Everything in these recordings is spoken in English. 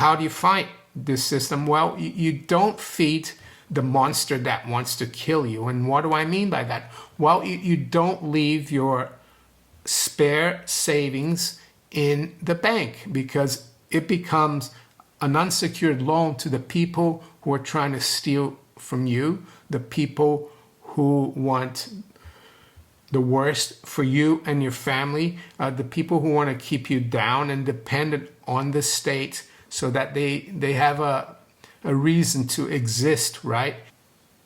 How do you fight this system? Well, you don't feed the monster that wants to kill you. And what do I mean by that? Well, you don't leave your spare savings in the bank, because it becomes an unsecured loan to the people who are trying to steal from you, the people who want the worst for you and your family, the people who want to keep you down and dependent on the state so that they have a reason to exist, right?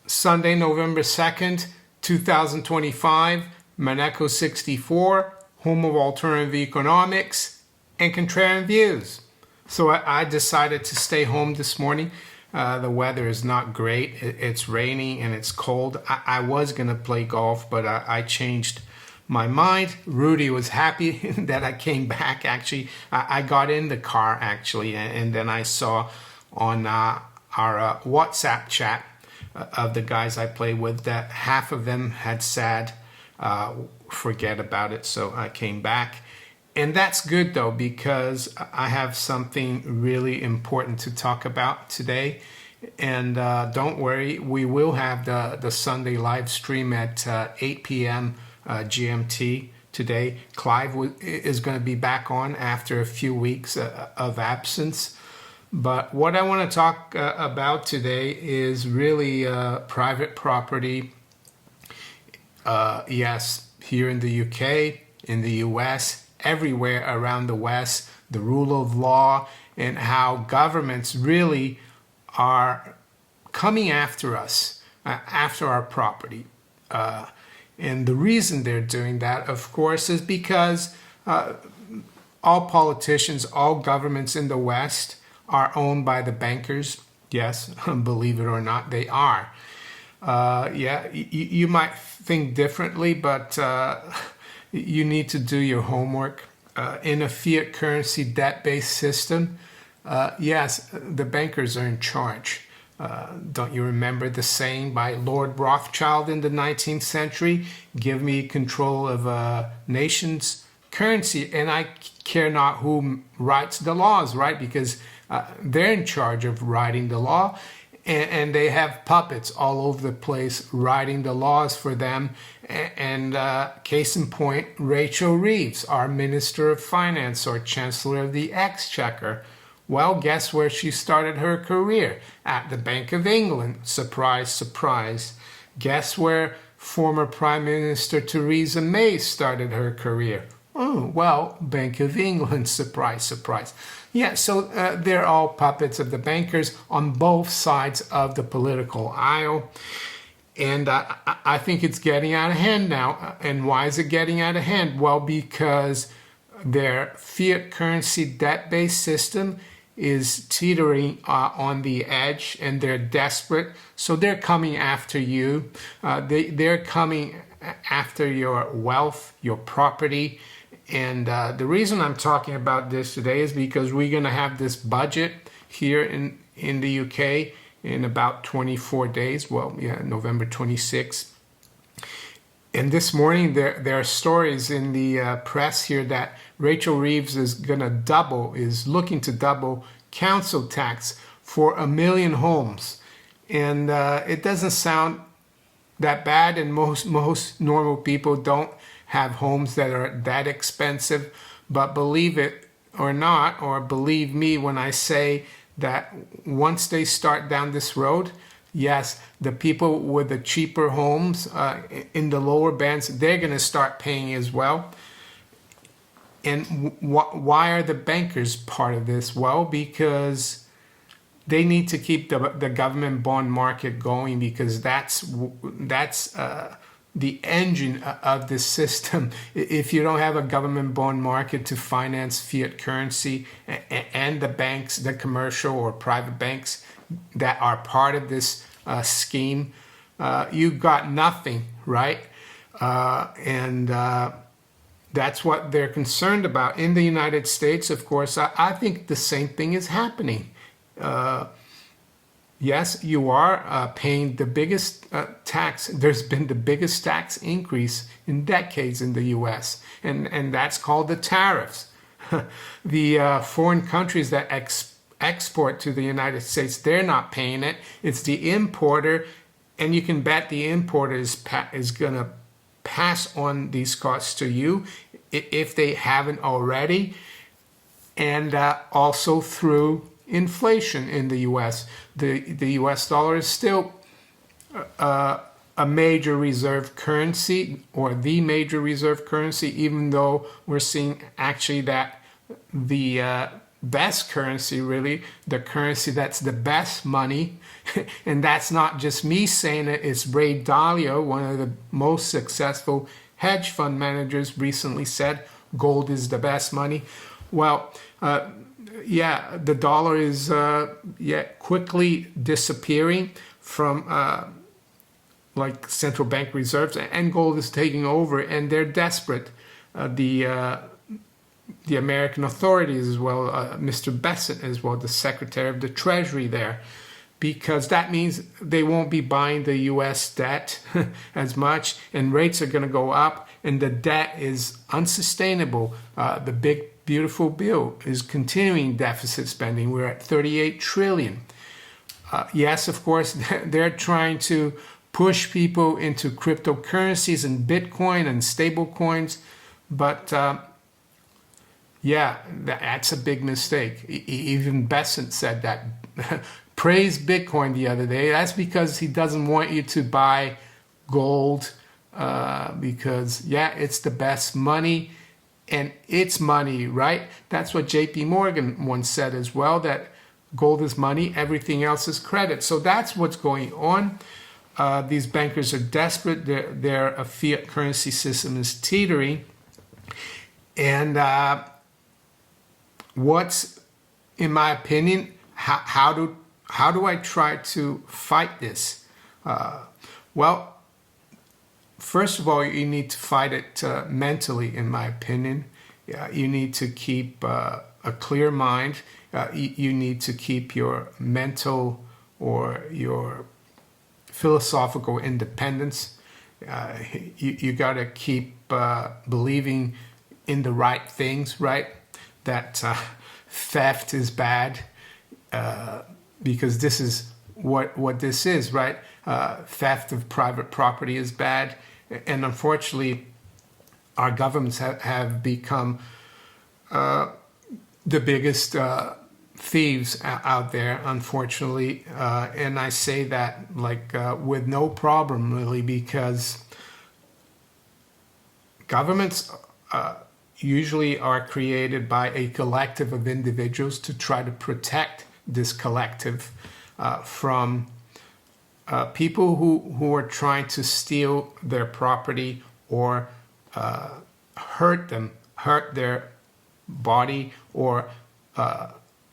Sunday, November 2nd, 2025, Maneco 64, home of alternative economics and contrarian views. So I decided to stay home this morning. The weather is not great. It's raining and it's cold. I was going to play golf, but I changed my mind. Rudy was happy that I came back. Actually, I got in the car, actually, and then I saw on our WhatsApp chat of the guys I play with that half of them had said, forget about it. So I came back. And that's good, though, because I have something really important to talk about today. And don't worry, we will have the Sunday live stream at 8 p.m. GMT today. Clive is going to be back on after a few weeks of absence. But what I want to talk about today is really private property. Yes, here in the UK, in the US, everywhere around the West, the rule of law, and how governments really are coming after us, after our property. And the reason they're doing that, of course, is because all politicians, all governments in the West are owned by the bankers. Yes, believe it or not, they are. Yeah, you might think differently, but you need to do your homework. In a fiat currency debt-based system, yes, the bankers are in charge. Don't you remember the saying by Lord Rothschild in the 19th century? Give me control of a nation's currency and I care not who writes the laws, right? Because they're in charge of writing the law. And they have puppets all over the place writing the laws for them. And case in point, Rachel Reeves, our Minister of Finance or Chancellor of the Exchequer. Well, guess where she started her career? At the Bank of England. Surprise, surprise. Guess where former Prime Minister Theresa May started her career? Oh, well, Bank of England. Surprise, surprise. Yeah, so they're all puppets of the bankers on both sides of the political aisle. And I think it's getting out of hand now. And why is it getting out of hand? Well, because their fiat currency debt-based system is teetering on the edge and they're desperate. So they're coming after you. They're coming after your wealth, your property. And the reason I'm talking about this today is because we're going to have this budget here in the UK in about 24 days. Well, yeah, November 26th. And this morning there are stories in the press here that Rachel Reeves is looking to double council tax for 1 million homes. And it doesn't sound that bad, and most normal people don't have homes that are that expensive. But believe it or not, or believe me when I say that once they start down this road, yes, the people with the cheaper homes in the lower bands, they're going to start paying as well. And why are the bankers part of this? Well, because they need to keep the government bond market going, because that's the engine of this system. If you don't have a government bond market to finance fiat currency and the banks, the commercial or private banks that are part of this scheme, you've got nothing, right? And that's what they're concerned about. In the United States, of course, I think the same thing is happening. Yes, you are paying the biggest tax. There's been the biggest tax increase in decades in the U.S., and that's called the tariffs. The foreign countries that export to the United States, they're not paying it. It's the importer, and you can bet the importer is going to pass on these costs to you if they haven't already, and also through inflation in the U.S. The U.S. dollar is still a major reserve currency, or the major reserve currency, even though we're seeing actually that the best currency, really, the currency that's the best money, and that's not just me saying it, it's Ray Dalio, one of the most successful hedge fund managers, recently said gold is the best money. Well, yeah, the dollar is quickly disappearing from like central bank reserves, and gold is taking over, and they're desperate. The American authorities as well, Mr. Bessent as well, the Secretary of the Treasury there, because that means they won't be buying the U.S. debt as much, and rates are going to go up, and the debt is unsustainable. The big, beautiful bill is continuing deficit spending. We're at 38 trillion. Yes, of course, they're trying to push people into cryptocurrencies and Bitcoin and stable coins, but yeah, that's a big mistake. Even Bessent said that. Praised Bitcoin the other day. That's because he doesn't want you to buy gold, because yeah, it's the best money, and it's money, right? That's what JP Morgan once said as well, that gold is money, everything else is credit. So that's what's going on. These bankers are desperate. Their fiat currency system is teetering. And what's, in my opinion, how do I try to fight this? Well, first of all, you need to fight it mentally, in my opinion. You need to keep a clear mind. You need to keep your mental or your philosophical independence. You got to keep believing in the right things, right? That theft is bad, because this is what this is, right? Theft of private property is bad, and unfortunately, our governments have become the biggest thieves out there, unfortunately, and I say that like with no problem, really, because governments usually are created by a collective of individuals to try to protect this collective from people who are trying to steal their property or hurt their body, or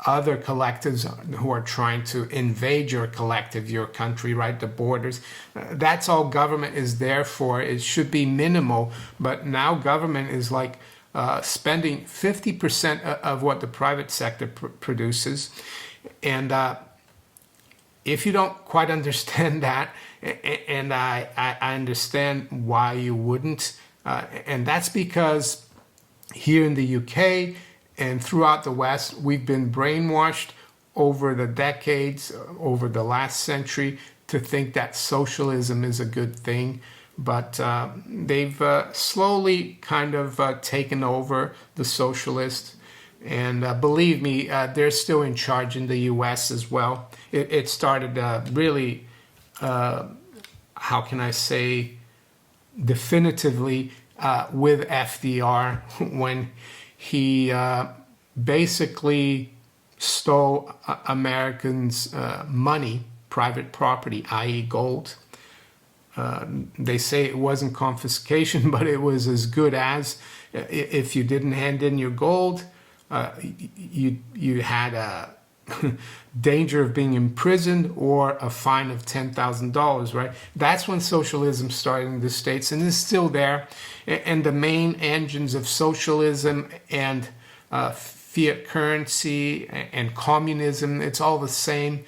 other collectives who are trying to invade your collective, your country, right, the borders. That's all government is there for. It should be minimal, but now government is like spending 50% of what the private sector produces. And if you don't quite understand that, and I understand why you wouldn't, and that's because here in the UK and throughout the West, we've been brainwashed over the decades, over the last century, to think that socialism is a good thing. But they've slowly kind of taken over, the socialists. And believe me, they're still in charge in the US as well. It started really, how can I say, definitively with FDR, when he basically stole Americans' money, private property, i.e. gold. They say it wasn't confiscation, but it was as good as, if you didn't hand in your gold, you had a danger of being imprisoned or a fine of $10,000, right? That's when socialism started in the States, and is still there. And the main engines of socialism and fiat currency and communism, it's all the same,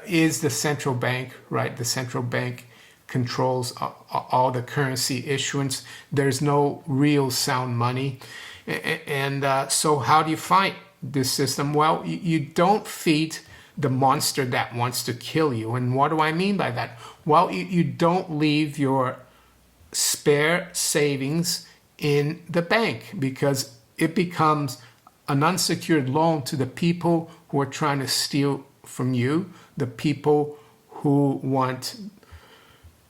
is the central bank, right? The central bank controls all the currency issuance. There's no real sound money. And so how do you fight this system? Well, you don't feed the monster that wants to kill you. And what do I mean by that? Well, you don't leave your spare savings in the bank, because it becomes an unsecured loan to the people who are trying to steal from you, the people who want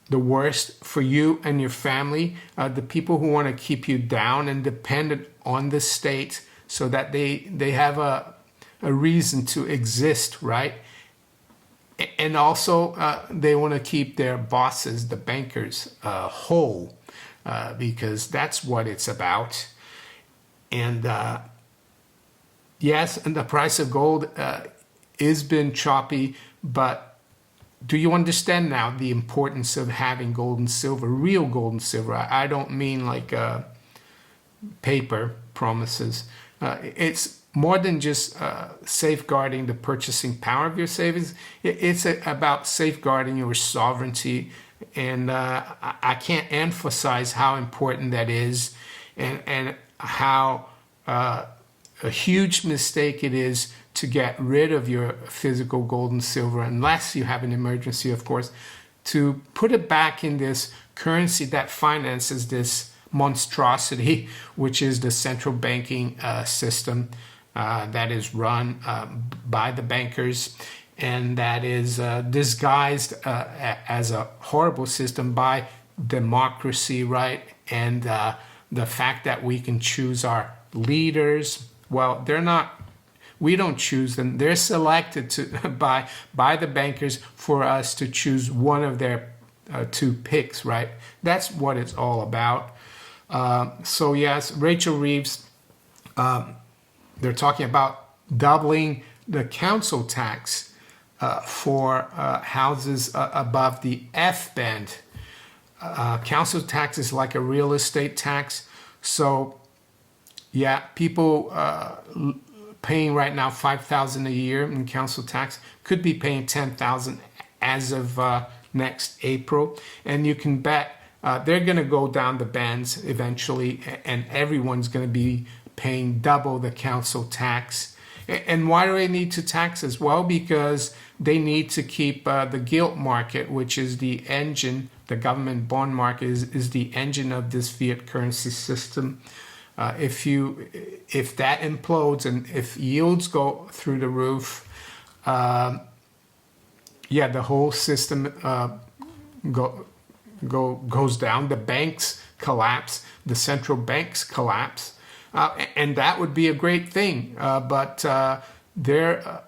the worst for you and your family, the people who want to keep you down and dependent on the state so that they have a reason to exist, right? And also they want to keep their bosses, the bankers, whole, because that's what it's about. And yes, and the price of gold is been choppy, but do you understand now the importance of having gold and silver, real gold and silver? I don't mean like paper promises. It's more than just safeguarding the purchasing power of your savings. It's about safeguarding your sovereignty. And I can't emphasize how important that is, and how a huge mistake it is to get rid of your physical gold and silver, unless you have an emergency, of course, to put it back in this currency that finances this monstrosity, which is the central banking system that is run by the bankers, and that is disguised as a horrible system by democracy, right? And the fact that we can choose our leaders, well, they're not. We don't choose them. They're selected by the bankers for us to choose one of their two picks, right? That's what it's all about. So yes, Rachel Reeves, they're talking about doubling the council tax for houses above the F band. Council tax is like a real estate tax. So yeah, people paying right now $5,000 a year in council tax could be paying $10,000 as of next April, and you can bet they're going to go down the bands eventually, and everyone's going to be paying double the council tax. And why do they need to tax us? Well, because they need to keep the gilt market, which is the engine. The government bond market is the engine of this fiat currency system. If that implodes and if yields go through the roof, the whole system goes down. The banks collapse. The central banks collapse, and that would be a great thing. But they're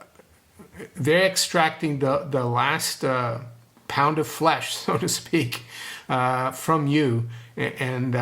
extracting the last pound of flesh, so to speak, from you, and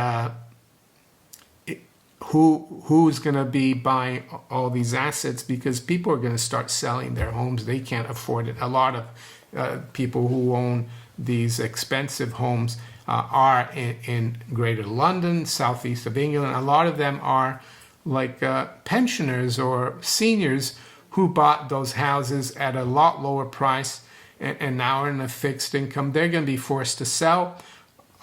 who's going to be buying all these assets, because people are going to start selling their homes. They can't afford it. A lot of people who own these expensive homes are in Greater London, southeast of England. A lot of them are like pensioners or seniors who bought those houses at a lot lower price and now are in a fixed income. They're going to be forced to sell.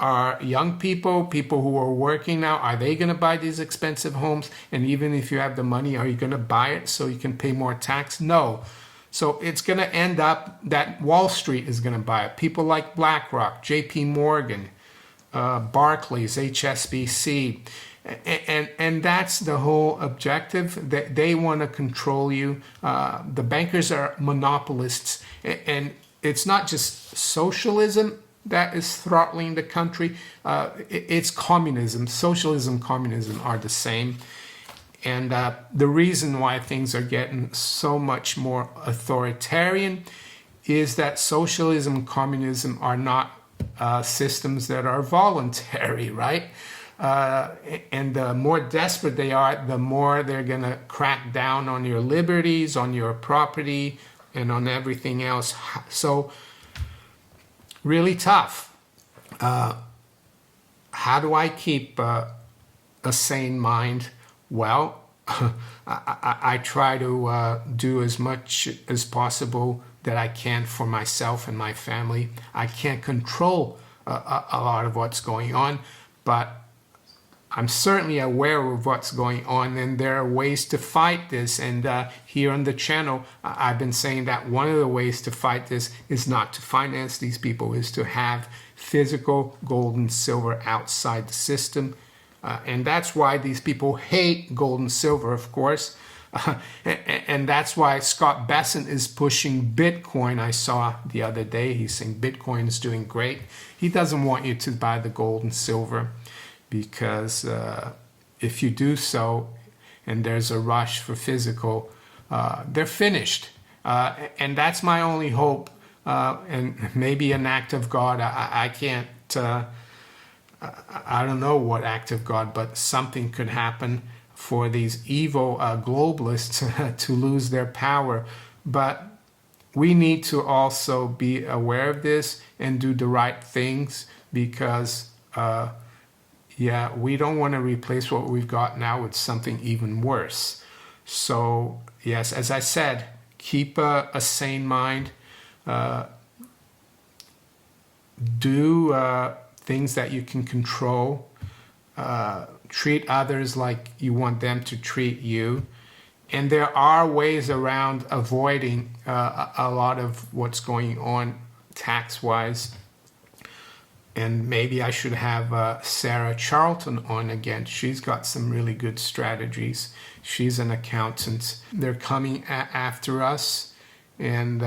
Are young people who are working now, are they going to buy these expensive homes? And even if you have the money, are you going to buy it so you can pay more tax? No. So it's going to end up that Wall Street is going to buy it. People like BlackRock, JP Morgan, Barclays, HSBC. And that's the whole objective. They want to control you. The bankers are monopolists. And it's not just socialism that is throttling the country. It's communism. Socialism, communism are the same. And the reason why things are getting so much more authoritarian is that socialism and communism are not systems that are voluntary, right? And the more desperate they are, the more they're going to crack down on your liberties, on your property, and on everything else. So really tough. How do I keep a sane mind? Well, I try to do as much as possible that I can for myself and my family. I can't control a lot of what's going on, but I'm certainly aware of what's going on, and there are ways to fight this. And here on the channel, I've been saying that one of the ways to fight this is not to finance these people, is to have physical gold and silver outside the system. And that's why these people hate gold and silver, of course. And that's why Scott Bessent is pushing Bitcoin. I saw the other day, he's saying Bitcoin is doing great. He doesn't want you to buy the gold and silver, because if you do so and there's a rush for physical, they're finished. And that's my only hope, and maybe an act of God. I can't, I don't know what act of God, but something could happen for these evil globalists to lose their power. But we need to also be aware of this and do the right things, because yeah, we don't want to replace what we've got now with something even worse. So yes, as I said, keep a sane mind. Do things that you can control. Treat others like you want them to treat you. And there are ways around avoiding a lot of what's going on tax-wise. And maybe I should have Sarah Charlton on again. She's got some really good strategies. She's an accountant. They're coming after us. And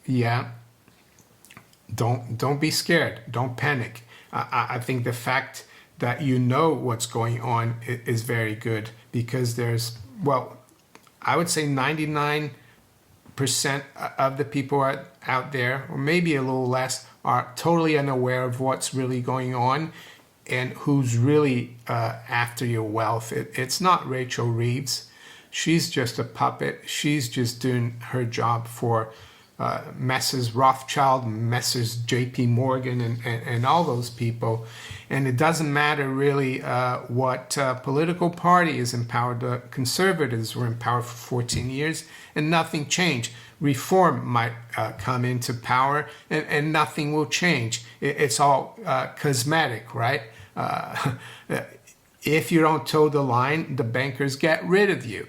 yeah, don't be scared. Don't panic. I think the fact that you know what's going on is very good, because there's, well, I would say 99% of the people out there, or maybe a little less, are totally unaware of what's really going on and who's really after your wealth. It's not Rachel Reeves. She's just a puppet. She's just doing her job for Messrs. Rothschild, Messrs. JP Morgan, and all those people. And it doesn't matter really what political party is in power. The conservatives were in power for 14 years and nothing changed. Reform might come into power and nothing will change. It's all cosmetic, right? If you don't toe the line, the bankers get rid of you.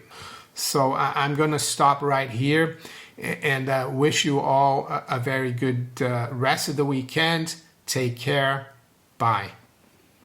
So I'm going to stop right here and wish you all a very good rest of the weekend. Take care. Bye.